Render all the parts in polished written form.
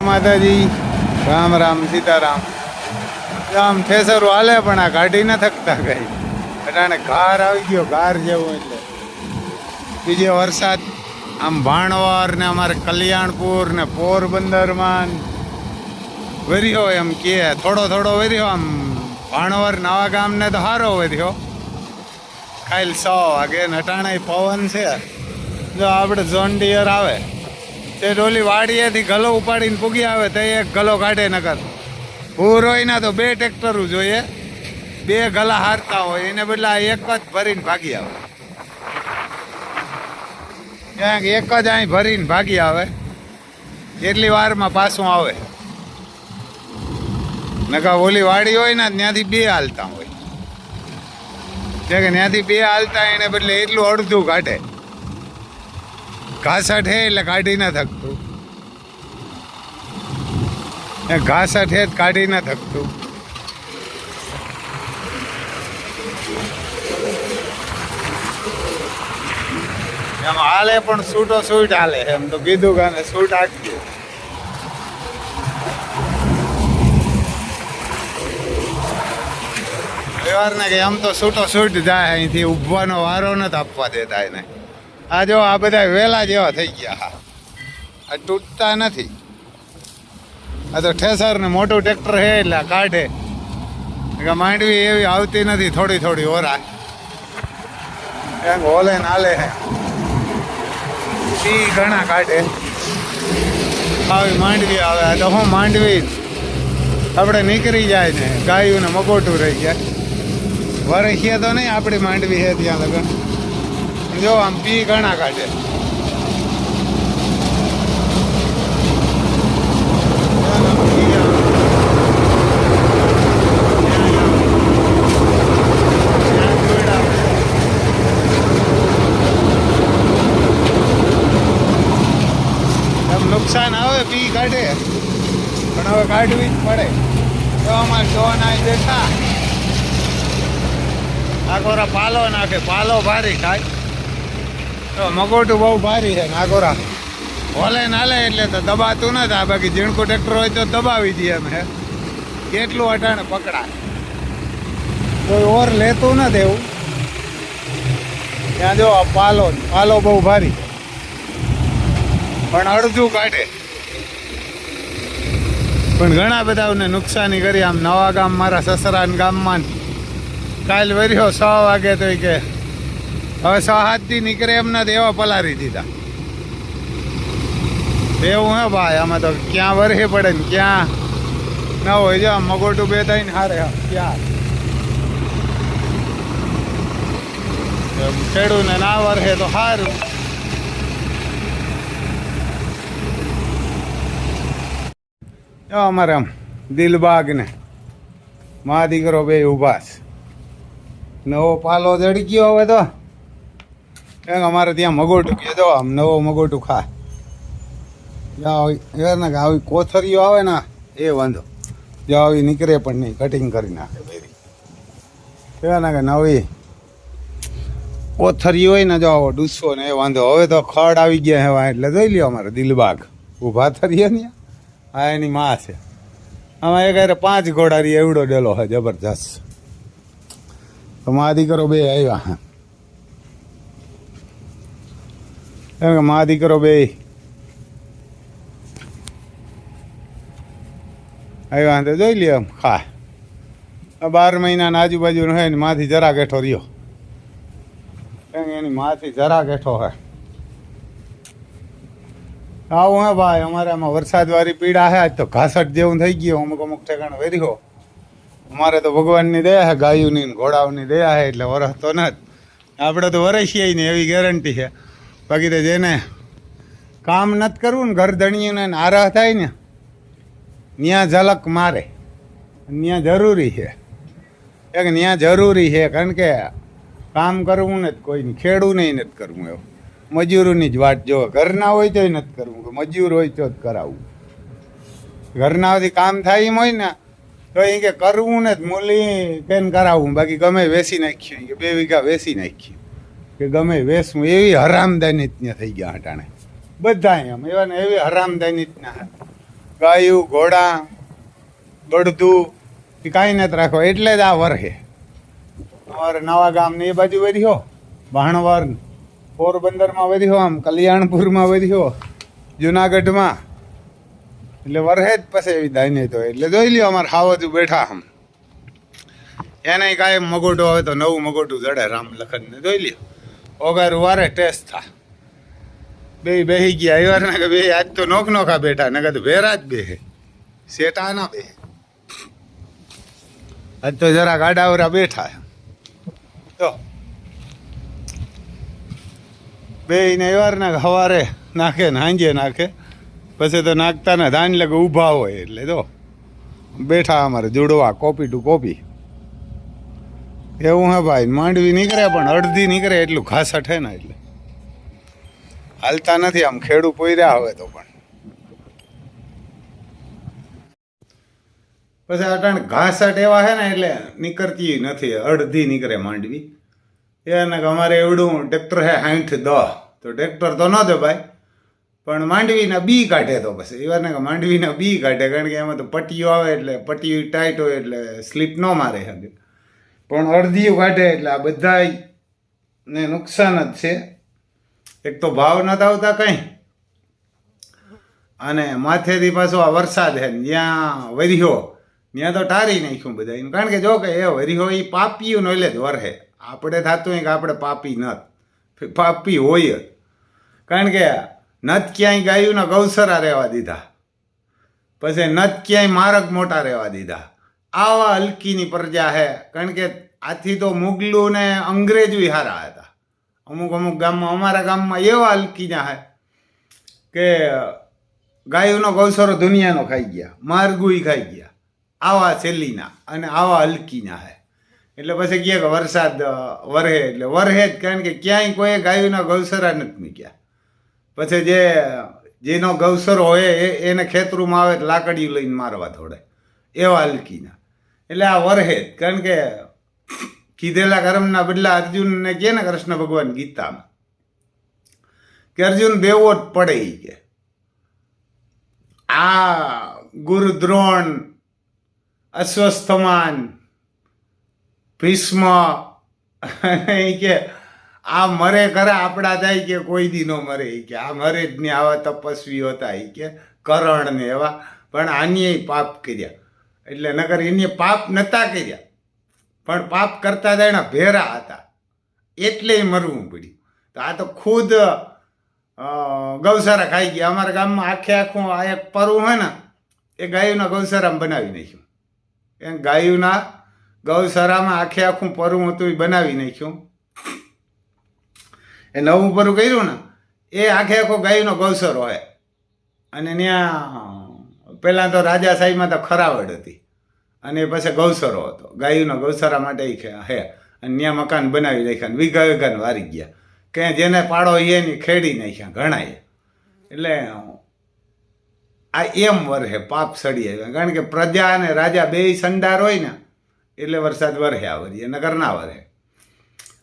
માતાજી, રામ રામ, સીતારામ. આમ ઠેસરું હાલે પણ આ કાઢી ન થકતા કઈ. અટાણે ઘાર આવી ગયો, ઘાર જેવું. એટલે બીજો વરસાદ આમ ભાણવર ને અમારે કલ્યાણપુર ને પોરબંદરમાં વર્યો એમ કે થોડો થોડો વર્યો. આમ ભાણવર નવા ગામ ને તો સારો વર્યો. કાલ 100 વાગે અટાણે પવન છે. જો આપણે ઝોન ડિયર આવે તે ડોલી વાડીએથી ગલો ઉપાડીને પૂગી આવે તો એક ગલો કાઢે નકર ભૂર હોય ને તો 2 ટ્રેક્ટરો જોઈએ. 2 ગલા હારતા હોય એને બદલે એક જ ભરીને ભાગી આવે. ક્યાંક એક જ અહીં ભરીને ભાગી આવે એટલી વારમાં પાછું આવે. નકા ઓલી વાડી હોય ને ત્યાંથી 2 હાલતા હોય. કે ત્યાંથી 2 હાલતા એને બદલે એટલું અડધું કાઢે. ઘાસઠ હે એટલે કાઢી ના થકતું. ઘાસઠ હે કાઢી ના થકતું. એમ હાલે પણ સૂટો સૂટ હાલે. એમ તો કીધું કે સૂટ હાકજો. વ્યવહારને કે એમ તો સૂટો સૂટ જાય. અહીંથી ઉભવાનો વારો નથી આપવા દેતા એને. આ જો આ બધા વેલા જેવા થઈ ગયા. આ તૂટતા નથી. આ તો ઠેસર ને મોટું ટ્રેક્ટર છે એટલે કાઢે. માંડવી એવી આવતી નથી, થોડી થોડી ઓરા એમ હોલે ને હાલે. ઈ ઘણા કાઢે આવી માંડવી આવે. તો હું માંડવી આપણે નીકળી જાય ને ગાયું ને મગોટું રહી જાય. વરસીએ તો નહીં આપણી માંડવી છે ત્યાં લગન. જો આમ પી ઘણા કાઢે. નુકસાન આવે પી કાઢે પણ હવે કાઢવી જ પડે. તો અમારે જોવાના બેઠા નાગોરા પાલો નાખે. પાલો ભારી થાય તો મગોટું બહુ ભારી છે. નાગોરા હોલે નાલે એટલે તો દબાતું ન થાય. બાકી ઝીણકું ટ્રેક્ટર હોય તો દબાવી દઈએ એમ. હે કેટલું અટાણે પકડાય. કોઈ ઓર લેતું નથી એવું. ત્યાં જો પાલો પાલો બહુ ભારી પણ અડધું કાઢે. પણ ઘણા બધાને નુકસાની કરી. આમ નવા ગામ મારા સસરાના ગામમાં કાલ વર્યો 100 વાગે તો કે હવે 6-7 દી નીકળે એમ નથી એવા પલારી દીધા. એવું હે ભાઈ. આમાં તો ક્યાં વરહે પડે ને ક્યાં ના હોય. જો મગોટું 2 થઈને હારે ક્યાં ખેડૂને ના વરહે તો સારું. અમારે આમ દિલબાગ ને મા દીકરો 2 ઊભા છે. નવો પાલો જડી ગયો હવે તો. અમારે ત્યાં મગોટું કે દો આમ નવો મગોટું ખા ને કે આવી કોથરીઓ આવે ને એ વાંધો. જો આવી નીકળે પણ નહીં, કટિંગ કરી નાખે બેરી. કહેવાય ને કે નવી કોથરી હોય ને જો આવો ડૂસો ને એ વાંધો. હવે તો ખડ આવી ગયા હેવા એટલે જોઈ લ્યો અમારે દિલબાગ ઊભા થરીએ ને. આ એની માં છે. આમાં એક 5 ઘોડારી એવડો ડેલો છે જબરજસ્ત. તો મા દીકરો 2 આવ્યા. એમ કે મા દીકરો 2 આવ્યા તો જોઈ લે એમ ખા. 12 મહિનાના આજુબાજુનો હોય ને માથી જરા ગેઠો રહ્યો. એની માથી જરા ગેઠો હે. આવું હે ભાઈ. અમારે આમાં વરસાદવાળી પીડા છે. આજ તો ઘાસટ જેવું થઈ ગયું. અમુક અમુક ઠેકાણે વેર્યો. અમારે તો ભગવાનની દયા છે, ગાયુની ઘોડાઓની દયા છે એટલે વરસ તો ન જ. આપણે તો વરસીએ ને એવી ગેરંટી છે. બાકી તો જેને કામ નથી કરવું ને ઘરધણીઓને આરાહ થાય ને ત્યાં ઝલક મારે. ત્યાં જરૂરી છે. એક ત્યાં જરૂરી છે કારણ કે કામ કરવું ને કોઈને ખેડવું નહીં નથી કરવું. એવું મજૂરોની જ વાટ જોવે. ઘરના હોય તોય નથી કરવું, મજૂર હોય તો જ કરાવવું. ઘરનાથી કામ થાય એમ હોય ને તો એ કે કરવું ને મૂલી કેમ કરાવવું. બાકી ગમે વેસી નાખ્યું કે 2 વીઘા વેસી નાખ્યું કે ગમે વેસવું. એવી હરામદાની ત્યાં થઈ ગયા અટાણે બધા. એમ એવા ને એવી હરામદાની જ ના ગાયું ઘોડા બળદું એ કાંઈ નથી રાખો એટલે જ આ વરહે. અમારે નવા ગામ ને એ બાજુ વધ્યો, ભાણવર પોરબંદરમાં વધ્યો, આમ કલ્યાણપુરમાં વધ્યો, જુનાગઢમાં, એટલે વરહે જ પછી એવી દાય નહીં તો. એટલે જોઈ લ્યો અમારે હાવજુ બેઠા આમ, એને કાંઈ મગોટું આવે તો નવું મગોટું જડે રામ લખનને. જોઈ લ્યો ઓગારું વારે ટેસ્ટ થા. બેહી ગયા એવાર ને કે બે આજ તો નોખા બેઠા ને કદું ભેરા જ બેહે, શેટા ના બેહે. આજ તો જરા ગાડાવરા બેઠા તો બે ને એવાર ને સવારે નાખે ને હાંજે નાખે, પછી તો નાખતા ને ધાન લગે ઊભા હોય. એટલે તો બેઠા અમારે જોડવા કોપી ટુ કોપી એવું. હે ભાઈ માંડવી નીકળે પણ અડધી નીકળે એટલું ઘાસટ હે ને, એટલે હાલતા નથી આમ. ખેડૂ પોર્યા હવે તો પણ પછી અટાણ ઘાસટ એવા હે ને એટલે નીકળતી નથી, અડધી નીકળે માંડવી. એને કે અમારે એવડું ટ્રેક્ટર હે 60-10, તો ટ્રેક્ટર તો ન દે ભાઈ, પણ માંડવીના બી કાઢે. તો પછી એવાને કે માંડવીના બી કાઢે, કારણ કે એમાં તો પટ્ટીઓ આવે એટલે પટ્ટીઓ ટાઈટ હોય એટલે સ્લીપ ન મારે શકે. પણ અડધીઓ કાઢે એટલે આ બધાને નુકસાન જ છે. એક તો ભાવ નથી આવતા કંઈ, અને માથેથી પાછો આ વરસાદ હે જ્યાં વર્યો ત્યાં તો ટારી નાખ્યું બધા. કારણ કે જો કે એ વર્યો એ પાપીયું નો એટલે જ વરહે. આપણે થતું હોય કે આપણે પાપી નથી, પાપી હોય જ. કારણ કે નત ક્યાંય ગાયુંના ગૌસરા રહેવા દીધા, પછી નત ક્યાંય માર્ગ મોટા રહેવા દીધા. આવા હલકીની પ્રજા હે. કારણ કે આથી તો મુગલું ને અંગ્રેજો હારા હતા. અમુક ગામમાં, અમારા ગામમાં એવા હલકીના હે કે ગાયોનો ગૌસરો દુનિયાનો ખાઈ ગયા, માર્ગુઈ ખાઈ ગયા. આવા છેલ્લીના અને આવા હલકીના હે. એટલે પછી કહે કે વરસાદ વરહે એટલે વરહે જ, કારણ કે ક્યાંય કોઈ ગાયોના ગૌસરા નથી મૂક્યા. પછી જેનો ગૌસરો હોય એને ખેતરુમાં આવે તો લાકડીયું લઈને મારવા થોડે, એવા હલકીના. એટલે આ વરહે જ, કારણ કે કીધેલા કર્મના બદલા અર્જુનને કહે ને કૃષ્ણ ભગવાન ગીતામાં કે અર્જુન દેવો જ પડે. કે આ ગુરુ દ્રોણ, અશ્વસ્થમાન, ભીષ્મ કે આ મરે ખરા આપણા થાય કે કોઈ દી નો મરે. કે આ મરે જ ને આવા તપસ્વી હતા કે કરણ ને એવા, પણ આને પાપ કર્યા. એટલે નકર એને પાપ નતા કર્યા, પણ પાપ કરતા હતા એના ભેરા હતા એટલે મરવું પડ્યું. તો આ તો ખુદ ગૌસારા ખાઈ ગયા. અમારા ગામમાં આખું આ એક પરવું હોય ને એ ગાયોના ગૌસારામાં બનાવી નાખ્યું. એ ગાયોના ગૌસારામાં આખું પરવું હતું એ બનાવી નાખ્યું. એ નવું પરું કર્યું ને એ આખો ગાયોનો ગૌસરો હોય. અને ત્યાં પહેલાં તો રાજા સાહીમાં તો ખરાવડ હતી અને પછી ગૌસરો હતો. ગાયોના ગૌસરા માટે હે. અને ત્યાં મકાન બનાવી નાખ્યા, વીઘા વીઘાને વારી ગયા. કે જેને પાડો એની ખેડી નાખ્યા ઘણાએ. એટલે આ એમ વરહે પાપ સડી આવ્યા. કારણ કે પ્રજા અને રાજા બે સંડાર હોય ને એટલે વરસાદ વરહે આવરી, નગર ના વરહે.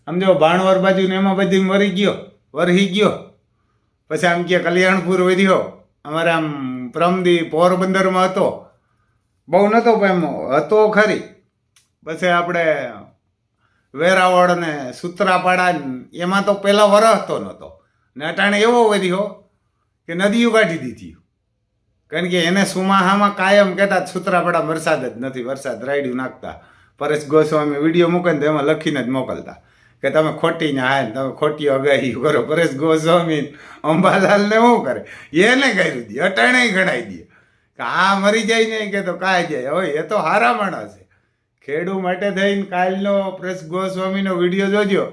સમજો ભાણવર બાજુ ને એમાં બધી વરહી ગયો. પછી આમ કે કલ્યાણપુર વર્યો. અમારે આમ પ્રમદી પોરબંદરમાં હતો, બહુ નહોતો પણ હતો ખરી. પછી આપણે વેરાવળ ને સૂત્રાપાડા એમાં તો પહેલાં વરસતો નહોતો ને અટાણે એવો વર્યો કે નદીઓ કાઢી દીધી. કારણ કે એને સુમાહામાં કાયમ કહેતા સૂત્રાપાડા વરસાદ જ નથી, વરસાદ રાયડું નાખતા. પરેશ ગોસ્વામી વિડીયો મૂકે ને તો એમાં લખીને જ મોકલતા કે તમે ખોટી ને હા તમે ખોટી અગાહી કરો. પરેશ ગોસ્વામી અંબાલાલને શું કરે, એને કર્યું દે, અટાણે ગણાઈ દે કે આ મરી જાય નહીં કે તો કાંઈ જાય. હવે એ તો હારા માણસ છે. ખેડૂ માટે થઈને કાલનો પરેશ ગોસ્વામીનો વિડીયો જોજો,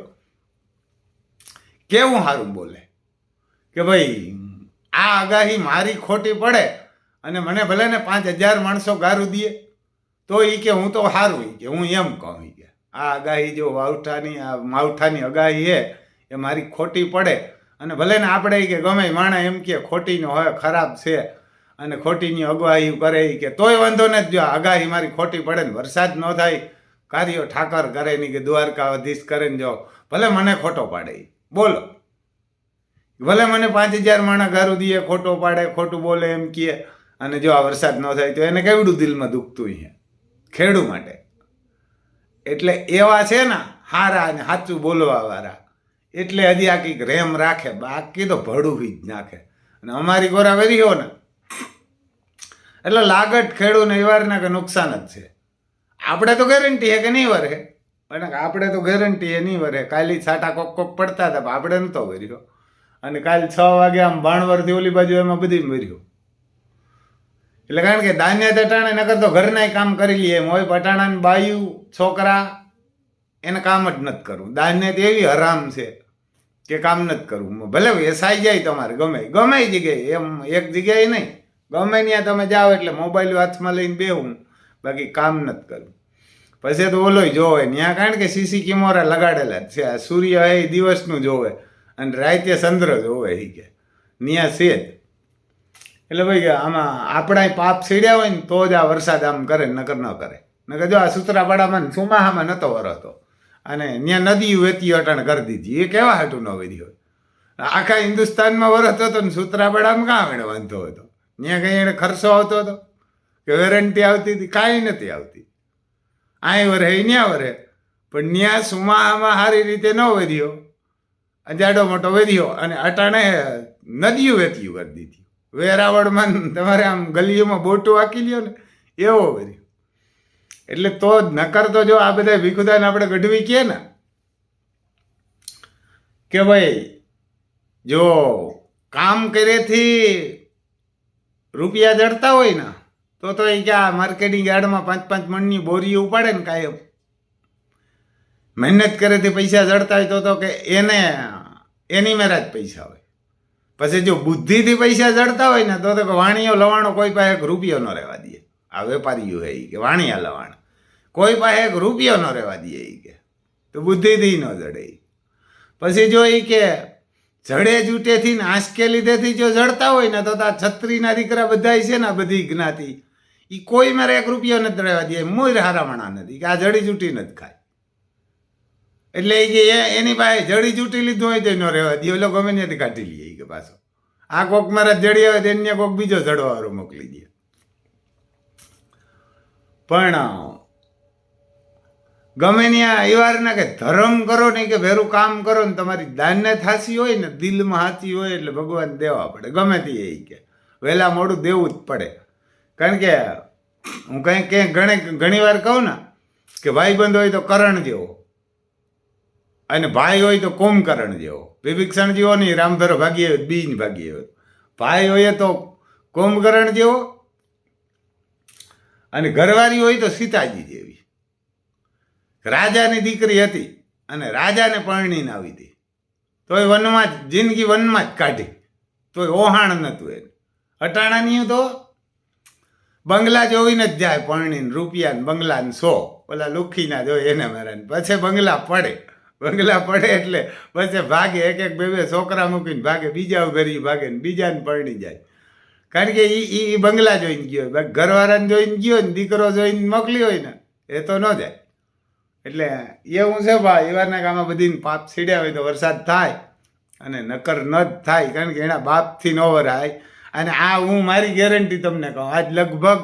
કેવું સારું બોલે કે ભાઈ આ આગાહી મારી ખોટી પડે અને મને ભલે ને 5000 માણસો ગારું દે તો એ કે હું તો સારું, કે હું એમ કહું કે આ આગાહી જો માવઠાની આગાહી છે એ મારી ખોટી પડે અને ભલે ને આપણે કે ગમે માણસ એમ કે ખોટીનો હોય ખરાબ છે અને ખોટીની અગવાહી કરે કે તોય વાંધો નથી. જો આગાહી મારી ખોટી પડે ને વરસાદ ન થાય, કાર્યો ઠાકર કરે નહીં કે દ્વારકાધીશ કરે ને જો ભલે મને ખોટો પાડે, બોલો ભલે મને 5000 માણસ ગારું દે, ખોટો પાડે, ખોટું બોલે એમ કહે અને જો આ વરસાદ ન થાય તો એને કેવડું દિલમાં દુખતું અહીંયા ખેડૂ માટે. એટલે એવા છે ને હારા અને સાચું બોલવા વાળા, એટલે હજી આ કંઈક રેમ રાખે, બાકી તો ભડું જ નાખે. અને અમારી ગોરા વેરીઓ ને એટલે લાગત ખેડૂને એવારના કે નુકસાન જ છે. આપણે તો ગેરંટી હે કે નહીં વરે, પણ આપણે તો ગેરંટી એ નહીં વરે. કાલે છાટા કોક કોક પડતા હતા, આપણે નતો વર્યો. અને કાલે 6 વાગે આમ બાણવરથી ઓલી બાજુ એમાં બધી વર્યો. એટલે કારણ કે ધાન્ય ટટાણે નકર તો ઘરના કામ કરી લઈએ એમ હોય. પટાણાની બાયું છોકરા એને કામ જ નથી કરવું. ધાન્ય તો એવી હરામ છે કે કામ નથી કરવું. ભલે વેસાઈ જાય તમારે ગમે જગ્યાએ, એમ એક જગ્યાએ નહીં, ગમે ત્યાં તમે જાઓ એટલે મોબાઈલ હાથમાં લઈને બેહું, બાકી કામ નથી કરવું. પછી તો ઓલોય જોવે ત્યાં, કારણ કે સીસી કેમેરા લગાડેલા જ છે. સૂર્ય એ દિવસનું જોવે અને રાતે ચંદ્ર જોવે એ કે ત્યાં છે જ. એટલે ભાઈ આમાં આપણા પાપ સીડ્યા હોય ને તો જ આ વરસાદ આમ કરે, નકર ન કરે. નકર જો આ સૂત્રાપાડામાં સુમાહામાં નતો વરતો, અને ત્યાં નદી વેતી અટાણ કરી દીધી. એ કેવા હાટું ન વેરી હોય? આખા હિન્દુસ્તાનમાં વરસતો હતો ને સૂત્રાપાડામાં કાં એને વાંધો હતો? ત્યાં કંઈ એને ખર્ચો આવતો હતો કે વેરંટી આવતી હતી? કાંઈ નથી આવતી. અહીં વરે ત્યાં વરે, પણ ત્યાં સુમાહામાં સારી રીતે ન વેર્યો, અજાડો મોટો વેર્યો, અને અટાણે નદીઓ વેતીયું કરી દીધી. વેરાવળમાં તમારે આમ ગલીઓમાં બોટું વાંકી લ્યો ને એવો વેર્યો. એટલે તો નકર તો જો આ બધા ભીખુદાને આપણે ગઢવી કહે ને કે ભાઈ જો કામ કરેથી રૂપિયા જડતા હોય ને તો એ ક્યાં માર્કેટિંગ યાર્ડમાં 5-5 મણની બોરી ઉપાડે ને કાયમ. મહેનત કરેથી પૈસા જડતા હોય તો કે એની મેરા જ પૈસા હોય. પછી જો બુદ્ધિથી પૈસા જડતા હોય ને તો કે વાણીઓ લવાણો કોઈ પાસે 1 રૂપિયો ન રહેવા દે. આ વેપારીઓ હે કે વાણિયા લવાણ કોઈ પાસે 1 રૂપિયો ન રહેવા દે કે, તો બુદ્ધિથી ન જડે. પછી જો એ કે જડે જૂટેથી ને આંસકે લીધેથી જો જડતા હોય ને તો આ છત્રીના દીકરા બધા છે ને બધી જ્ઞાતિ, એ કોઈ મારે 1 રૂપિયો નથી રહેવા દે. મોર હારામણા નથી કે આ જડી જૂટી નથી ખાય. એટલે એ કે એની પાસે જડી જૂટી લીધું હોય તો ન રહેવા દે, ઓલો ગમે ત્યાંથી કાઢી લઈએ કે પાછો. આ કોક મારા જડી આવે તો એને કોક બીજો જડવાવાળો મોકલી દે. પણ ગમે ત્યાં એવારના કે ધર્મ કરો ને કે ભેરું કામ કરો ને તમારી દાનને થાસી હોય ને દિલમાં હાચી હોય એટલે ભગવાન દેવા પડે. ગમે તે એ કે વહેલા મોડું દેવું જ પડે. કારણ કે હું કંઈક ઘણી વાર કહું ને કે ભાઈબંધ હોય તો કરણ જેવો, અને ભાઈ હોય તો કુંભકર્ણ જેવો. વિભીક્ષણ જેવો નહીં, રામધરો ભાગી આવ્યો બીજ ભાગી આવ્યો. ભાઈ હોય તો કુંભકર્ણ જેવો, અને ઘરવાળી હોય તો સીતાજી જેવી. રાજાની દીકરી હતી અને રાજાને પરણીને આવી હતી, તોય વનમાં જ જિંદગી વનમાં જ કાઢી, તોય ઓહાણ નહોતું એને. અટાણાની તો બંગલા જોઈને જ જાય પરણીને, રૂપિયા ને બંગલા ને 100 ઓલા લુખીના જોઈએ એને મારાને. પછી બંગલા પડે એટલે પછી ભાગે, 1-2 છોકરા મૂકીને ભાગે, બીજા ઘરી ભાગે ને બીજાને પરણી જાય. કારણ કે એ બંગલા જોઈને ગયો હોય, ઘરવાળાને જોઈને ગયો ને દીકરો જોઈને મોકલી હોય ને એ તો ન જાય. એટલે એવું છે ભાઈ, એવાના ગામમાં બધીને પાપ સીડ્યા હોય તો વરસાદ થાય, અને નકર ન જ થાય. કારણ કે એના બાપથી ન વરાય. અને આ હું મારી ગેરંટી તમને કહું, આજ લગભગ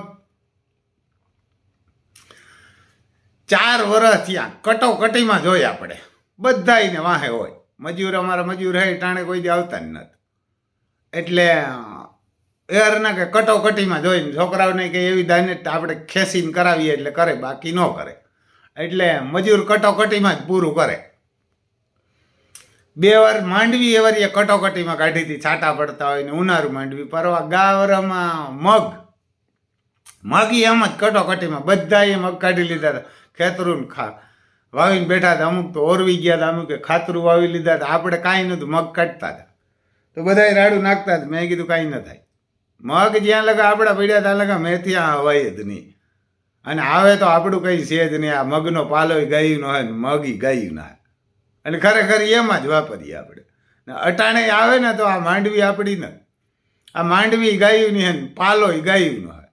4 વર્ષ ત્યાં કટોકટીમાં જોઈએ આપણે બધા એને વાહે હોય. મજૂર અમારા મજૂર હે ટાણે કોઈ દી આવતા જ નથી. એટલે એરના કે કટોકટીમાં જોઈને છોકરાઓને કે એવી દાને આપણે ખેંચીને કરાવીએ એટલે કરે, બાકી ન કરે. એટલે મજૂર કટોકટીમાં જ પૂરું કરે. 2 વાર માંડવી એવારી એ કટોકટીમાં કાઢી હતી, છાંટા પડતા હોય ને ઉનાળુ માંડવી પરવા. ગાવરમાં મગ એમ જ કટોકટીમાં બધાએ મગ કાઢી લીધા હતા. ખેતરું વાવીને બેઠા હતા, અમુક તો ઓરવી ગયા હતા, અમુક ખાતરું વાવી લીધા હતા. આપણે કાંઈ નહોતું, મગ કાઢતા હતા તો બધાએ રાડું નાખતા હતા. મેં કીધું કાંઈ ન થાય, મગ જ્યાં લગા આપણા પડ્યા ત્યાં લગા મેં ત્યાં હવાય જ નહીં. અને આવે તો આપણું કંઈ છે જ નહીં. આ મગનો પાલો ગાયું ન હોય ને મગી ગાયું ના. અને ખરેખર એમાં જ વાપરીએ આપણે. અટાણે આવે ને તો આ માંડવી આપણી ને, આ માંડવી ગાયું ની હે, પાલો ગાયું ન હોય.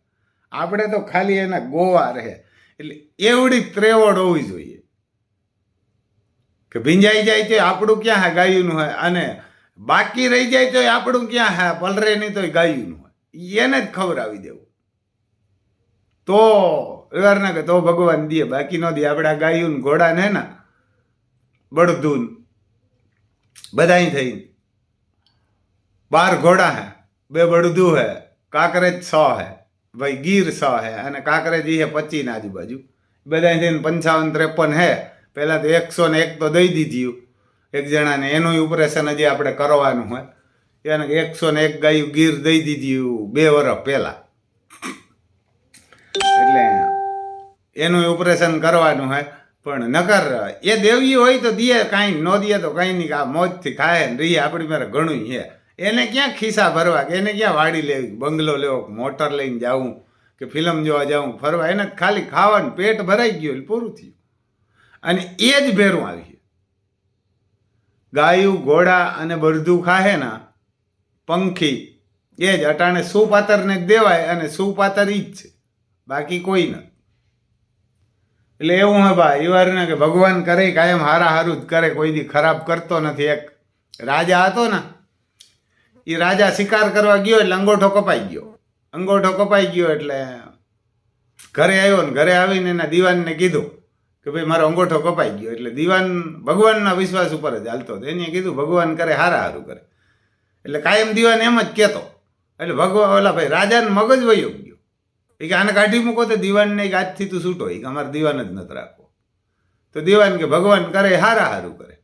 આપણે તો ખાલી એના ગોવા રહે. એટલે એવડી ત્રેવડ હોવી જોઈએ કે ભીંજાઈ જાય તો આપણું ક્યાં હે ગાયું નું હોય, અને બાકી રહી જાય તો આપણું ક્યાં હે પલરે નહીં તો ગાયું નું હોય. એને જ ખવડાવી દેવું તો એવાર ના કે તો ભગવાન દે, બાકી ન દે. આપણે આ ગાયું ઘોડા ને ના બળદુન બધા થઈ 12 ઘોડા હે, 2 બળદું હે, કાંકરેજ 100 હે ભાઈ, ગીર 100 હે અને કાંકરેજ હે 25 ના આજુબાજુ, બધા થઈને 55 53 હે. પહેલા તો 101 તો દઈ દીધી એક જણાને, એનું ઓપરેશન હજી આપણે કરવાનું હોય. એને 101 ગાયું ગીર દઈ દીધી 2 વર્ષ પહેલા, એટલે એનું ઓપરેશન કરવાનું હોય. પણ નકર એ દેવી હોય તો દે, કાંઈ ન દે તો કંઈ નહીં, આ મોજથી ખાય ને રહીએ. આપણી મારે ઘણું છે. એને ક્યાં ખિસ્સા ભરવા કે એને ક્યાં વાડી લેવી, બંગલો લેવો, મોટર લઈને જાવું કે ફિલ્મ જોવા જાવું, ફરવા, એને ખાલી ખાવાનું પેટ ભરાઈ ગયું એટલે પૂરું થયું. અને એ જ ભેરું આવી ગાયું ઘોડા અને બળદું ખાહે ના પંખી, એ જ અટાણે સુપાતરને જ દેવાય અને સુપાતર ઈ જ છે, બાકી કોઈ નથી. એટલે એવું હે ભાઈ એ વાર ને કે ભગવાન કરે કાયમ હારા હારું જ કરે, કોઈ દી ખરાબ કરતો નથી. એક રાજા હતો ને, એ રાજા શિકાર કરવા ગયો એટલે અંગોઠો કપાઈ ગયો. અંગોઠો કપાઈ ગયો એટલે ઘરે આવ્યો ને ઘરે આવીને એના દીવાનને કીધું કે ભાઈ મારો અંગોઠો કપાઈ ગયો. એટલે દીવાન ભગવાનના વિશ્વાસ ઉપર જ હાલતો હતો. એને કીધું ભગવાન કરે હારા હારું કરે. એટલે કાયમ દીવાન એમ જ કહેતો. એટલે ભગવાન ઓલા ભાઈ રાજાને મગજ વયો ગયો એ કે આને કાઢી મૂકો તો દીવાનને આજથી તું છૂટો, એ કે અમારે દીવાન જ નથી રાખવો. તો દીવાન કે ભગવાન કરે હારા હારું કરે.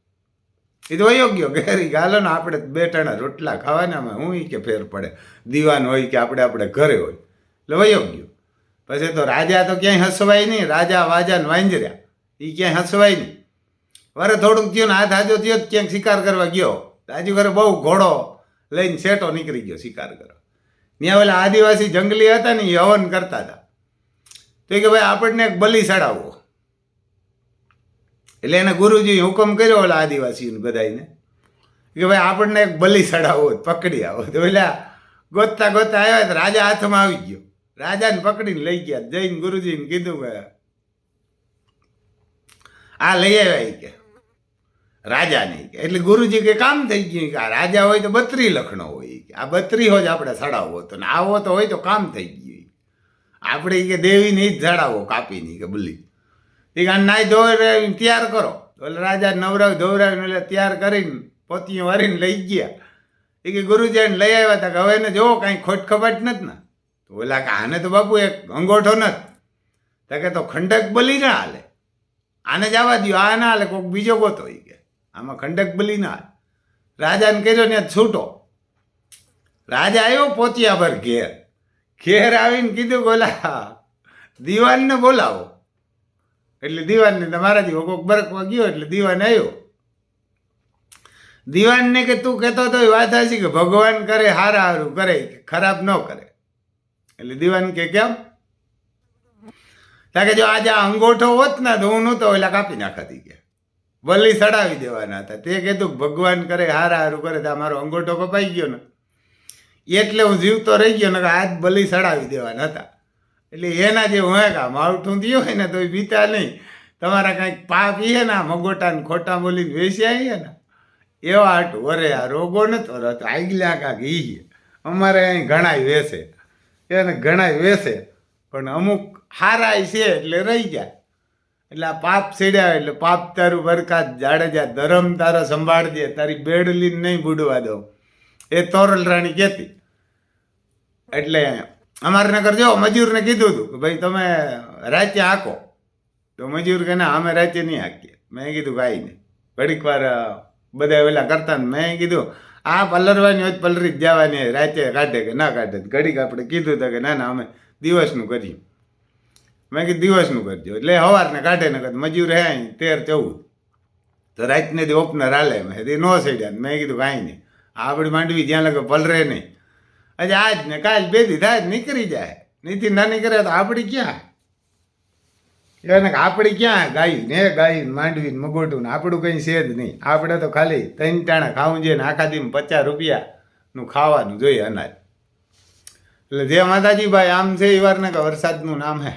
એ તો વયો ગયો ઘેરી ગાલો ને, આપણે 2 ટણા રોટલા ખાવાના હું કે ફેર પડે, દીવાન હોય કે આપણે ઘરે હોય. એટલે વયો ગયો. પછી તો રાજા તો ક્યાંય હસવાય નહીં, રાજા વાજા ને વાંજર્યા, એ ક્યાંય હસવાય નહીં. વરે થોડુંક થયું ને હાથ હાજો થયો ક્યાંક શિકાર કરવા ગયો. રાજુ ઘરે બહુ ઘોડો લઈને સેટો નીકળી ગયો શિકાર કરવા. ત્યાં ઓલા આદિવાસી જંગલી હતા ને એ હવન કરતા હતા. તો કે ભાઈ આપણને એક બલી ચડાવવો. એટલે એને ગુરુજી હુકમ કર્યો ઓલા આદિવાસીને બધાને કે ભાઈ આપણને એક બલી ચડાવવો, પકડી આવો. તો પેલા ગોતતા ગોતતા આવ્યા તો રાજા હાથમાં આવી ગયો. રાજાને પકડીને લઈ ગયા. જઈને ગુરુજીને કીધું કે આ લઈ આવ્યા કે રાજા નહીં. એટલે ગુરુજી કે કામ થઈ ગયું કે આ રાજા હોય તો 32 લખણો હોય, આ 32 જ આપણે ચડાવવો તો, ને આવો તો હોય તો કામ થઈ ગયું. આપણે કે દેવીને જ ચડાવો કાપીને કે બલી. એ કે નાઈ ધોઈ તૈયાર કરો. એટલે રાજા નવરાવી ધોવરાવીને એટલે તૈયાર કરીને પોતીઓ વારીને લઈ ગયા. એ કે ગુરુજીને લઈ આવ્યા હતા કે હવે એને જોવો કાંઈ ખોટ ખબાટ નથી ને. તો ઓલા કે આને તો બાપુ એક અંગોઠો નથી. તો કે તો ખંડક બલી ના હાલે, આને જવા દો, આ ના હાલે, કોઈક બીજો ગોતો. કે આમાં ખંડક બલી ના હાલે. રાજાને કહેજો ને છૂટો. રાજા આવ્યો પોતિયા ભર ઘેર આવીને કીધું કે ઓલા દીવાનને બોલાવો. એટલે દીવાનને તમારાથી કોઈક બરકવા ગયો એટલે દીવાન આવ્યો. દીવાનને કે તું કહેતો તો એ વાત હશે કે ભગવાન કરે હારા હારું કરે, ખરાબ ન કરે. એટલે દીવાન કે કેમ? કે જો આજે આ અંગોઠો હોત ને તો હું નહોતો એટલે કાપી નાખાતી કે બલી ચડાવી દેવાના હતા. તે કીધું ભગવાન કરે હારા હારું કરે તો મારો અંગોઠો કપાઈ ગયો ને એટલે હું જીવતો રહી ગયો ને આજ બલી ચડાવી દેવાના હતા. એટલે એના જે હું કા માવઠું થયું હોય ને તો એ બીતા નહીં. તમારા કાંઈક પાપ એ ને મગોટા ને ખોટા બોલીને વેચ્યા છે ને એવા હાટું વરે આ રોગો નતો રહેતો. આગલા કાંક ઈ અમારે અહીં ઘણાય વેસે, એને ઘણાય વેસે, પણ અમુક હારાય છે એટલે રહી જાય. એટલે આ પાપ સીડ્યા એટલે પાપ તારું બરકાત જાડેજા ધરમ તારા સંભાળજે, તારી બેડલીને નહીં બુડવા દો, એ તોરલ રાણી કહેતી. એટલે અમારે નગર જો મજૂરને કીધું હતું કે ભાઈ તમે રાતે હાંકો. તો મજૂર કે ના અમે રાતે નહીં હાંકીએ. મેં કીધું કાંઈ નહીં. ઘડીક વાર બધા ઓલા કરતા ને મેં કીધું આ પલરવાની હોય પલરી જ જવાની, રાતે કાઢે કે ના કાઢે. ઘડીક આપણે કીધું હતું કે ના ના અમે દિવસનું કરીએ. મેં કીધું દિવસનું કરજો. એટલે સવારને કાઢે ને મજૂર હે 13 14 તો રાતને દી ઓપનર હાલે. મેં તે નો સેડ્યા. મેં કીધું કાંઈ નહીં, આપણી માંડવી જ્યાં લગે પલરે નહીં. આજે આજ ને કાલ 2 દી થાય નીકળી જાય. નીતિ ના નીકળે તો આપણી ક્યાં? એને આપણી ક્યાં ગાયું ને ગાયું માંડવીને મગોટું ને આપણું કંઈ છે જ નહીં. આપણે તો ખાલી 3 ટાણા ખાવું જોઈએ ને આખા દીમાં 50 રૂપિયાનું ખાવાનું જોઈએ અનાજ. એટલે જય માતાજી ભાઈ. આમ છે એ વાર ને કે વરસાદનું નામ હે.